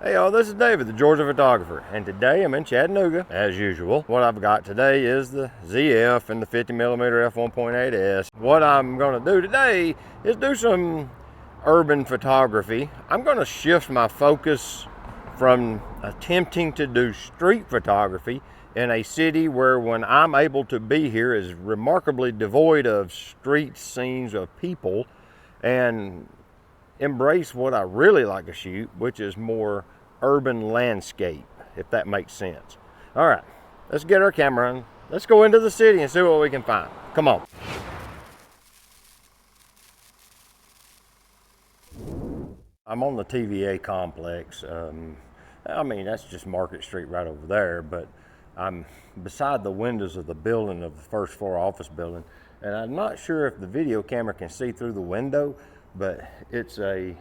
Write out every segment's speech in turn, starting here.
Hey y'all, this is David, the Georgia photographer, and today I'm in Chattanooga, as usual. What I've got today is the ZF and the 50mm f1.8s. What I'm gonna do today is do some urban photography. I'm gonna shift my focus from attempting to do street photography in a city where, when I'm able to be here, is remarkably devoid of street scenes of people, and embrace what I really like to shoot, which is more urban landscape, if that makes sense. All right, let's get our camera on. Let's go into the city and see what we can find. Come on. I'm on the TVA complex. I mean, that's just Market Street right over there, but I'm beside the windows of the building of the first floor office building, and I'm not sure if the video camera can see through the window, but it's a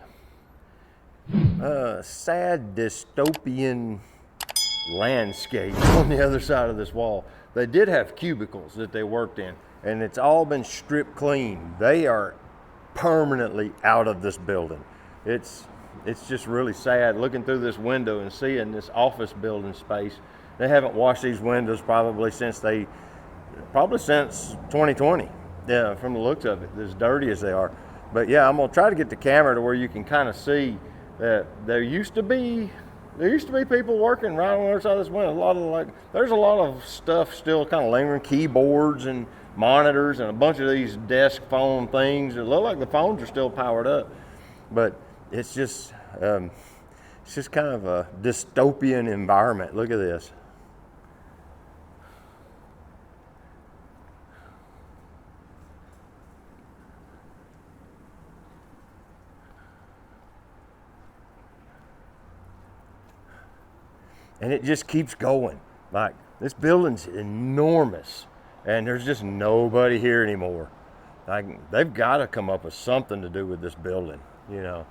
sad dystopian landscape on the other side of this wall. They did have cubicles that they worked in, and it's all been stripped clean. They are permanently out of this building. It's just really sad looking through this window and seeing this office building space. They haven't washed these windows probably since 2020. Yeah, from the looks of it, as dirty as they are. But yeah, I'm gonna try to get the camera to where you can kind of see that there used to be people working right on the other side of this window. There's a lot of stuff still kind of lingering, keyboards and monitors and a bunch of these desk phone things. It look like the phones are still powered up, but it's just kind of a dystopian environment. Look at this. And it just keeps going. Like, this building's enormous, and there's just nobody here anymore. Like, they've got to come up with something to do with this building, you know,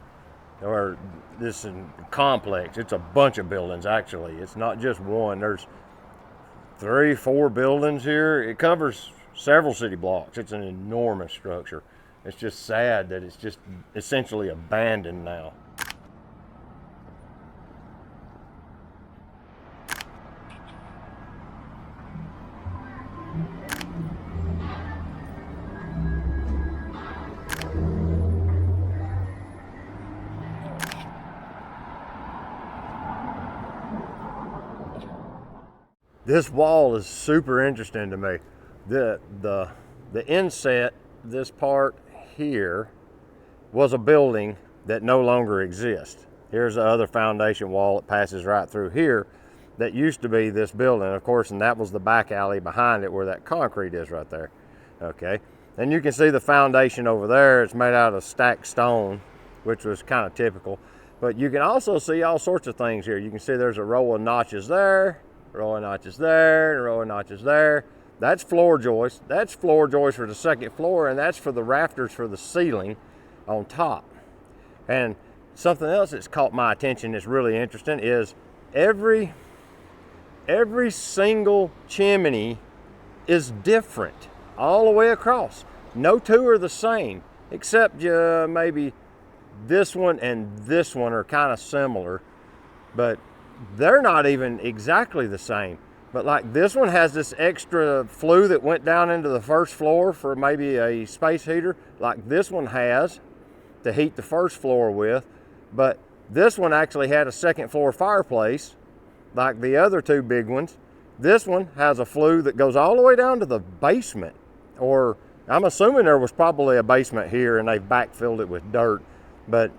or this complex. It's a bunch of buildings, actually. It's not just one. There's 3, 4 buildings here. It covers several city blocks. It's an enormous structure. It's just sad that it's just essentially abandoned now. This wall is super interesting to me. The inset, this part here, was a building that no longer exists. Here's the other foundation wall that passes right through here that used to be this building, of course, and that was the back alley behind it where that concrete is right there. Okay, and you can see the foundation over there. It's made out of stacked stone, which was kind of typical. But you can also see all sorts of things here. You can see there's a row of notches there, row of notches there, and a row of notches there. That's floor joist. That's floor joist for the second floor, and that's for the rafters for the ceiling on top. And something else that's caught my attention that's really interesting is every single chimney is different all the way across. No two are the same, except maybe this one and this one are kind of similar, but they're not even exactly the same. But like this one has this extra flue that went down into the first floor for maybe a space heater, like this one has to heat the first floor with. But this one actually had a second floor fireplace like the other two big ones. This one has a flue that goes all the way down to the basement, or I'm assuming there was probably a basement here and they've backfilled it with dirt, but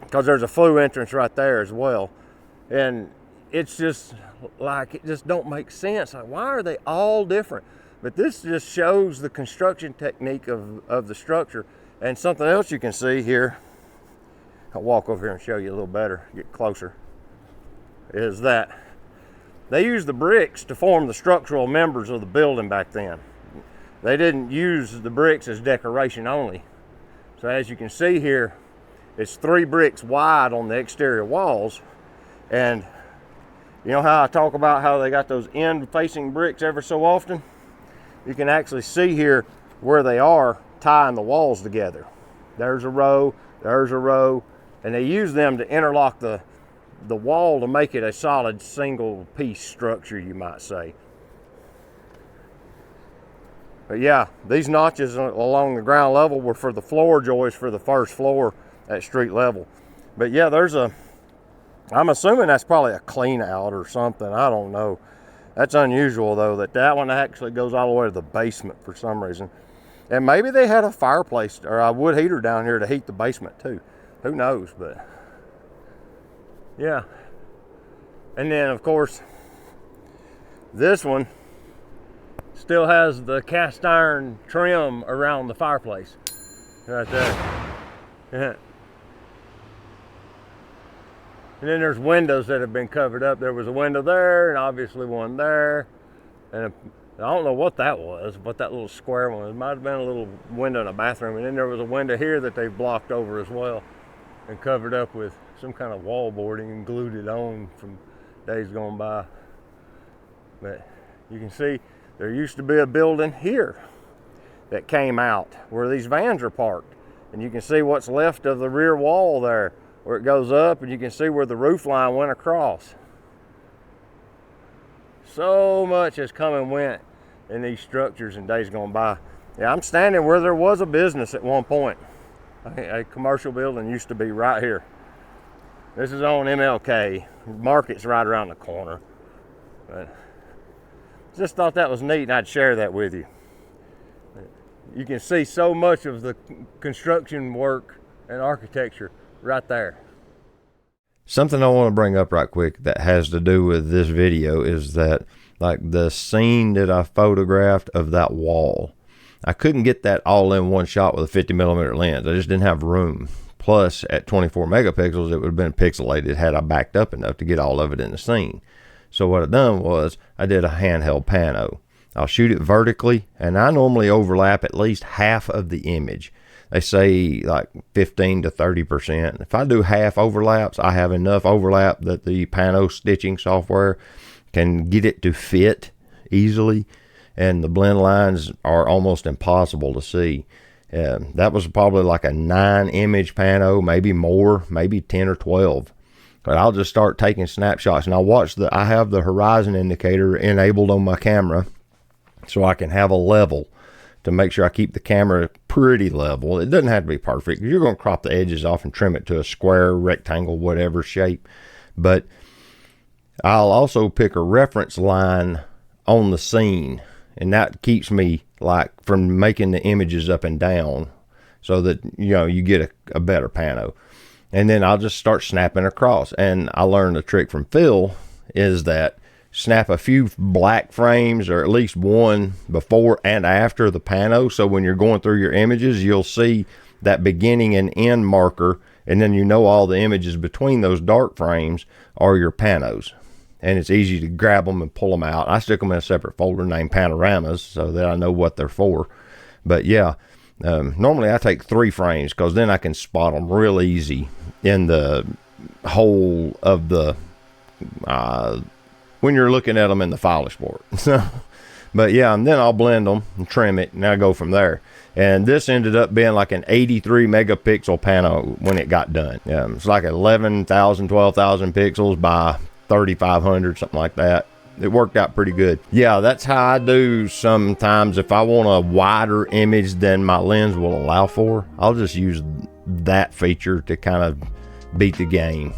because there's a flue entrance right there as well. And it's just like, it just don't make sense. Like, why are they all different? But this just shows the construction technique of the structure. And something else you can see here, I'll walk over here and show you a little better, get closer, is that they used the bricks to form the structural members of the building back then. They didn't use the bricks as decoration only. So as you can see here, it's 3 bricks wide on the exterior walls. And you know how I talk about how they got those end facing bricks ever so often? You can actually see here where they are tying the walls together. There's a row, and they use them to interlock the the wall to make it a solid single piece structure, you might say. But yeah, these notches along the ground level were for the floor joist for the first floor at street level. But yeah, I'm assuming that's probably a clean out or something. I don't know. That's unusual though, that one actually goes all the way to the basement for some reason. And maybe they had a fireplace or a wood heater down here to heat the basement too. Who knows, but yeah. And then of course, this one still has the cast iron trim around the fireplace right there. Yeah. And then there's windows that have been covered up. There was a window there and obviously one there. And I don't know what that was, what that little square one. It might have been a little window in a bathroom. And then there was a window here that they've blocked over as well and covered up with some kind of wall boarding and glued it on from days gone by. But you can see there used to be a building here that came out where these vans are parked. And you can see what's left of the rear wall there where it goes up, and you can see where the roof line went across. So much has come and went in these structures in days gone by. Yeah, I'm standing where there was a business at one point. A commercial building used to be right here. This is on MLK. Market's right around the corner. But just thought that was neat and I'd share that with you. You can see so much of the construction work and architecture right there. Something I want to bring up right quick that has to do with this video is that, like, the scene that I photographed of that wall, I couldn't get that all in one shot with a 50mm lens. I just didn't have room. Plus, at 24 megapixels, it would have been pixelated had I backed up enough to get all of it in the scene. So what I done was I did a handheld pano. I'll shoot it vertically, and I normally overlap at least half of the image. They say like 15 to 30%. If I do half overlaps, I have enough overlap that the pano stitching software can get it to fit easily, and the blend lines are almost impossible to see. That was probably like a 9-image pano, maybe more, maybe 10 or 12. But I'll just start taking snapshots, and I have the horizon indicator enabled on my camera so I can have a level to make sure I keep the camera pretty level. It doesn't have to be perfect. You're going to crop the edges off and trim it to a square, rectangle, whatever shape. But I'll also pick a reference line on the scene, and that keeps me like from making the images up and down so that, you know, you get a better pano. And then I'll just start snapping across. And I learned a trick from Phil is that snap a few black frames, or at least one before and after the pano, so when you're going through your images, you'll see that beginning and end marker, and then you know all the images between those dark frames are your panos, and it's easy to grab them and pull them out. I stick them in a separate folder named panoramas so that I know what they're for. But yeah, normally I take 3 frames because then I can spot them real easy in the whole of the when you're looking at them in the file export. But yeah, and then I'll blend them and trim it, and I go from there. And this ended up being like an 83 megapixel pano when it got done. It's like 11,000, 12,000 pixels by 3,500, something like that. It worked out pretty good. Yeah, that's how I do sometimes. If I want a wider image than my lens will allow for, I'll just use that feature to kind of beat the game.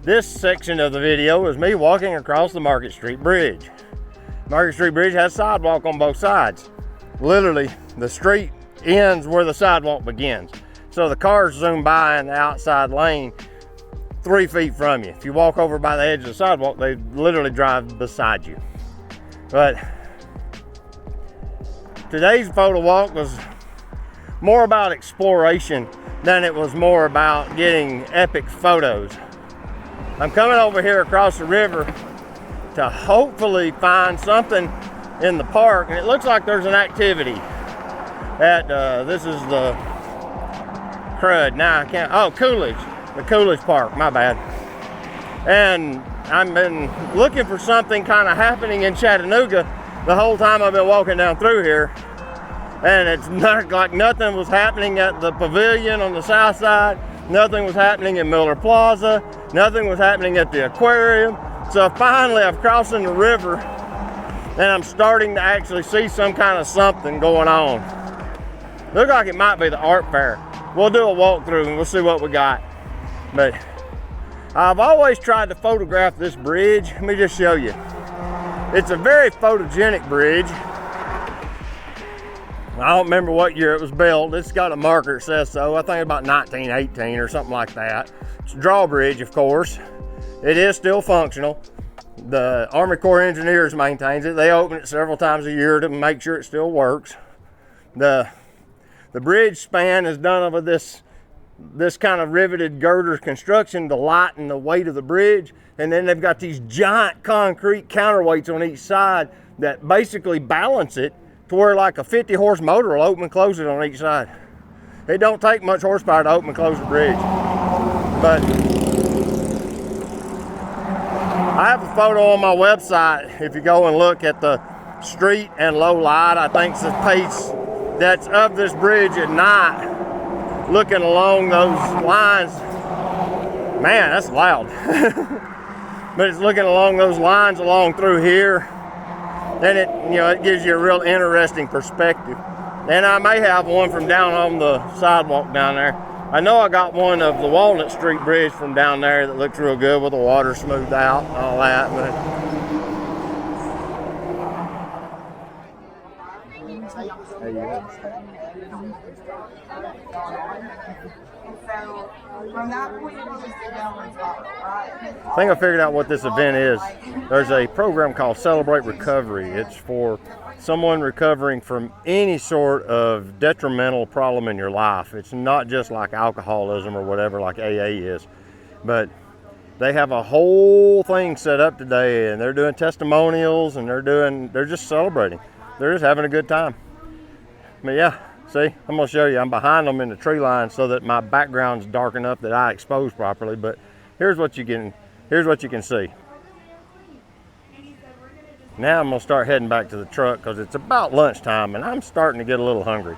This section of the video is me walking across the Market Street Bridge. Market Street Bridge has sidewalk on both sides. Literally, the street ends where the sidewalk begins. So the cars zoom by in the outside lane 3 feet from you. If you walk over by the edge of the sidewalk, they literally drive beside you. But today's photo walk was more about exploration than it was more about getting epic photos. I'm coming over here across the river to hopefully find something in the park, and it looks like there's an activity at this is the crud, now I can't, oh, Coolidge, the Coolidge Park, my bad. And I've been looking for something kind of happening in Chattanooga the whole time I've been walking down through here. And it's not like nothing was happening at the pavilion on the south side, nothing was happening in Miller Plaza, nothing was happening at the aquarium. So finally I've crossed the river and I'm starting to actually see some kind of something going on. Look like it might be the art fair. We'll do a walkthrough and we'll see what we got. But I've always tried to photograph this bridge. Let me just show you. It's a very photogenic bridge. I don't remember what year it was built. It's got a marker that says so. I think about 1918 or something like that. It's a drawbridge, of course. It is still functional. The Army Corps of Engineers maintains it. They open it several times a year to make sure it still works. The bridge span is done with this kind of riveted girder construction to lighten the weight of the bridge. And then they've got these giant concrete counterweights on each side that basically balance it to where like a 50 horse motor will open and close it on each side. It don't take much horsepower to open and close the bridge. But I have a photo on my website. If you go and look at the street and low light, I think it's the pace that's of this bridge at night, looking along those lines. Man, that's loud. But it's looking along those lines along through here. And it gives you a real interesting perspective. And I may have one from down on the sidewalk down there. I know I got one of the Walnut Street Bridge from down there that looks real good with the water smoothed out and all that. But I think I figured out what this event is. There's a program called Celebrate Recovery. It's for someone recovering from any sort of detrimental problem in your life. It's not just like alcoholism or whatever like AA is, but they have a whole thing set up today and they're doing testimonials and they're just celebrating. They're just having a good time. But yeah, see, I'm gonna show you. I'm behind them in the tree line so that my background's dark enough that I expose properly, but here's what you can see. Now I'm gonna start heading back to the truck because it's about lunchtime and I'm starting to get a little hungry.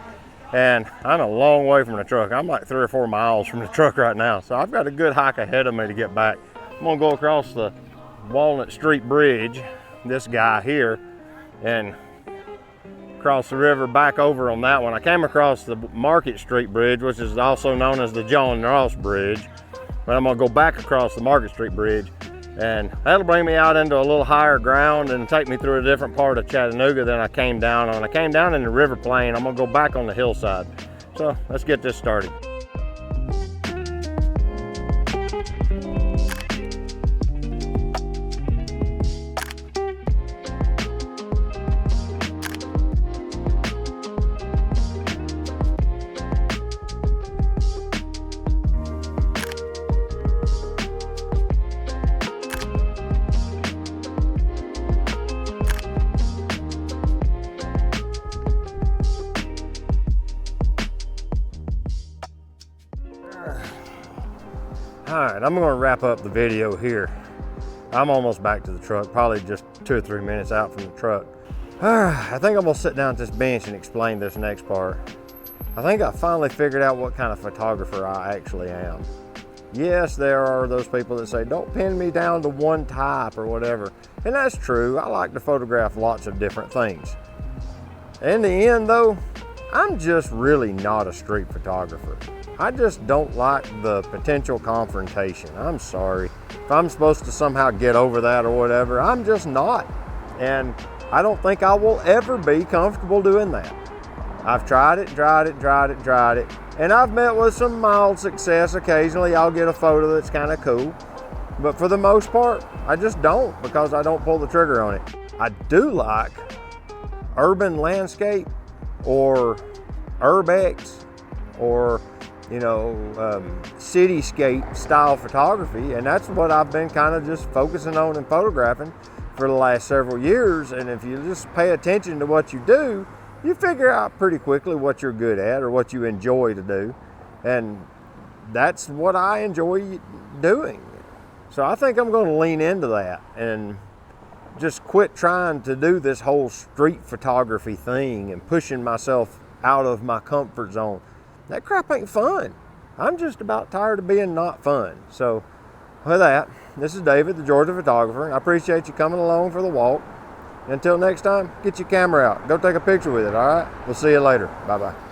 And I'm a long way from the truck. I'm like 3 or 4 miles from the truck right now. So I've got a good hike ahead of me to get back. I'm gonna go across the Walnut Street Bridge, this guy here, and cross the river back over on that one. I came across the Market Street Bridge, which is also known as the John Ross Bridge. But I'm gonna go back across the Market Street Bridge and that'll bring me out into a little higher ground and take me through a different part of Chattanooga than I came down on. I came down in the river plain. I'm gonna go back on the hillside. So let's get this started. Alright, I'm going to wrap up the video here. I'm almost back to the truck, probably just 2 or 3 minutes out from the truck. I think I'm going to sit down at this bench and explain this next part. I think I finally figured out what kind of photographer I actually am. Yes, there are those people that say, don't pin me down to one type or whatever. And that's true. I like to photograph lots of different things. In the end though, I'm just really not a street photographer. I just don't like the potential confrontation. I'm sorry. If I'm supposed to somehow get over that or whatever, I'm just not. And I don't think I will ever be comfortable doing that. I've tried it, and I've met with some mild success. Occasionally I'll get a photo that's kind of cool. But for the most part, I just don't, because I don't pull the trigger on it. I do like urban landscape or urbex or cityscape style photography, and that's what I've been kind of just focusing on and photographing for the last several years. And if you just pay attention to what you do, you figure out pretty quickly what you're good at or what you enjoy to do. And that's what I enjoy doing. So I think I'm going to lean into that and just quit trying to do this whole street photography thing and pushing myself out of my comfort zone. That crap ain't fun. I'm just about tired of being not fun. So with that, this is David, the Georgia photographer. I appreciate you coming along for the walk. Until next time, get your camera out. Go take a picture with it, all right? We'll see you later. Bye-bye.